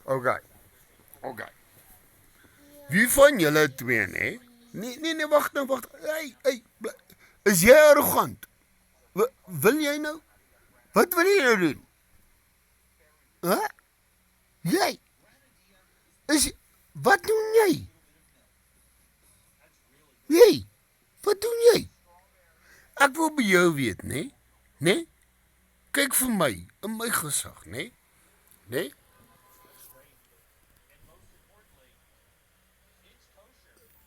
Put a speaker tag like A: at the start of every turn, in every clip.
A: Okay. Okay. Wie van julle twee, nee? Nee, wag nou, wag. Hey, is jy arrogant? Wil jy nou? Wat wil jy nou doen? Hæ? Jy? Wat doen jy? Jy? Wat doen jy? Ek wil by jou weet, nee? Nee? Kyk vir my, in my gesig, nee? Nee?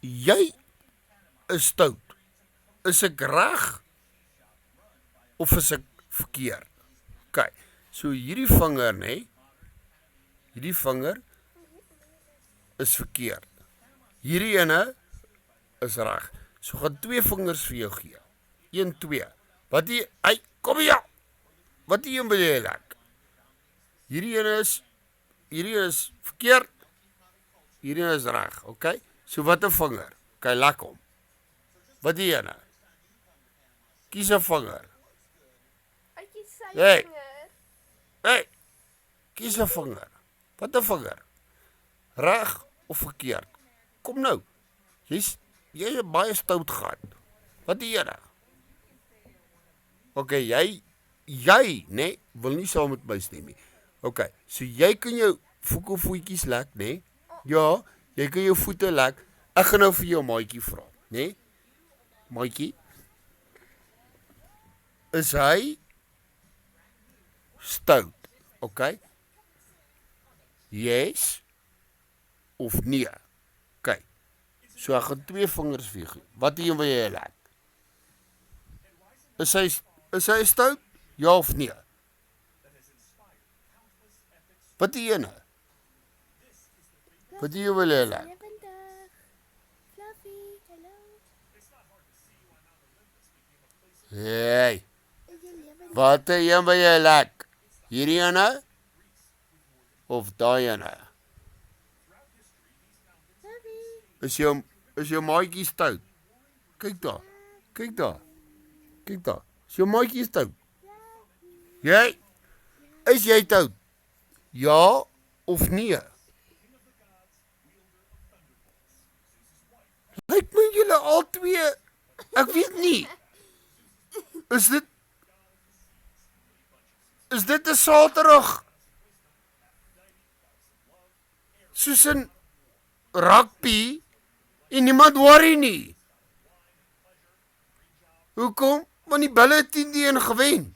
A: Jy is stout. Is ek reg of is ek verkeerd? OK. So hierdie vinger, nee? Hierdie vinger is verkeerd. Hierdie ene is reg. So gaan 2 vingers vir jou gee. 1, 2. Wat jy, kom hier. Wat jy wil jy lek? Hierdie ene is verkeerd. Hierdie ene is reg, OK? So wat 'n vinger? OK, lek hom. Wat die ene? Kies 'n vinger.
B: Ek kies sy vinger.
A: Hey. Kies 'n vinger. Wat 'n vinger? Reg of verkeerd? Kom nou. Jy het baie stout gehad. Wat die ene? OK, jy, nee, wil nie saam met my stem nie. OK, so jy kan jou voetjies lek, nee? Ja, jy kan jou voete lek. Ek gaan nou vir jou maatjie vra, nee? Maatjie, is hy stout? OK? Yes of nee? OK. So ek gaan 2 vingers vir jou. Wat een wil jy lek? Is hy stout? Ja of nee? Wat die ene? Wat jy wil jy lek?
B: Fluffy, hello.
A: Hey. Wat een wil jy lek? Hierdie ene? Of daai ene? Is jou maatjie stout? Kyk daar. Is jou maatjie stout? Jy? Is jy stout? Ja of nee? Lyk my julle al twee, ek weet nie. Is dit 'n Saterdag? Soos 'n rugby en niemand worry nie. Hoekom? Want die Bulle het 10-1 gewen.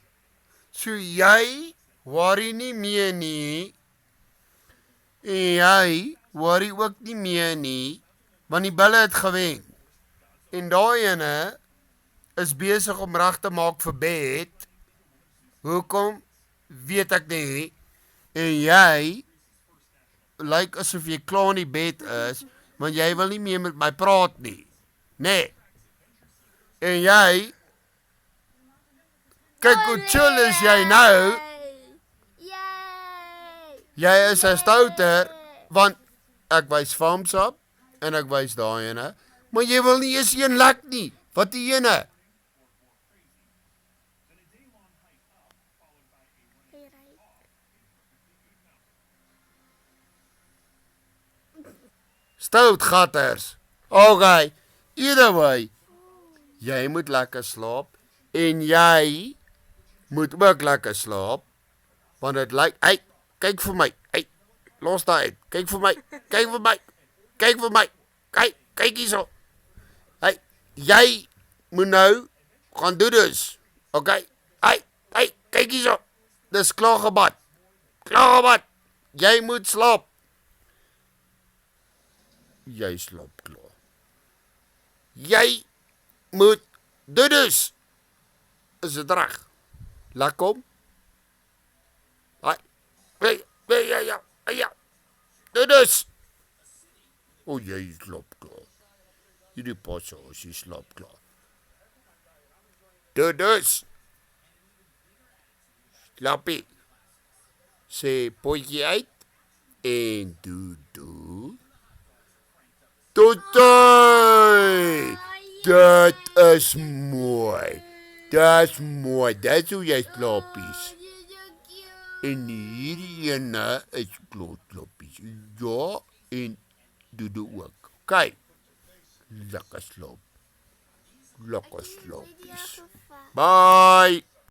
A: So jy worry nie meer nie. En jy worry ook nie meer nie, want die Bulle het gewen. En daai ene is besig om reg te maak vir bed. Hoekom? Weet ek nie. En jy lyk asof jy klaar in die bed is, want jy wil nie meer met my praat nie. Nee. En jy, kyk hoe chill is jy nou. Jy is 'n stouter, want ek wys Farmsap en ek wys daai ene, maar jy wil nie eens een lek nie. Wat die ene? Stout gatters. Okay, either way, jy moet lekker slaap en jy moet ook lekker slaap, want dit lyk, kyk vir my, los daai uit, kyk vir my, kyk hierso. Jy moet nou gaan doen dus, okay? Kyk hierso, dis klaar gebad, jy moet slaap. Jy slaap klaar. Jy moet doen dus. Is dit reg? Laat kom. Ja. Doen dus. O, jy slaap klaar. Hierdie passe, jy slaap klaar. Doen dus. Slaapie. Sê potjie uit en doe. Totai! Dit is mooi. Dis hoe jy slaapies. En hierdie ene is klotkloppies. Ja, en Dodo ook. OK. Lekker slaap. Lekker slaapies. Bye.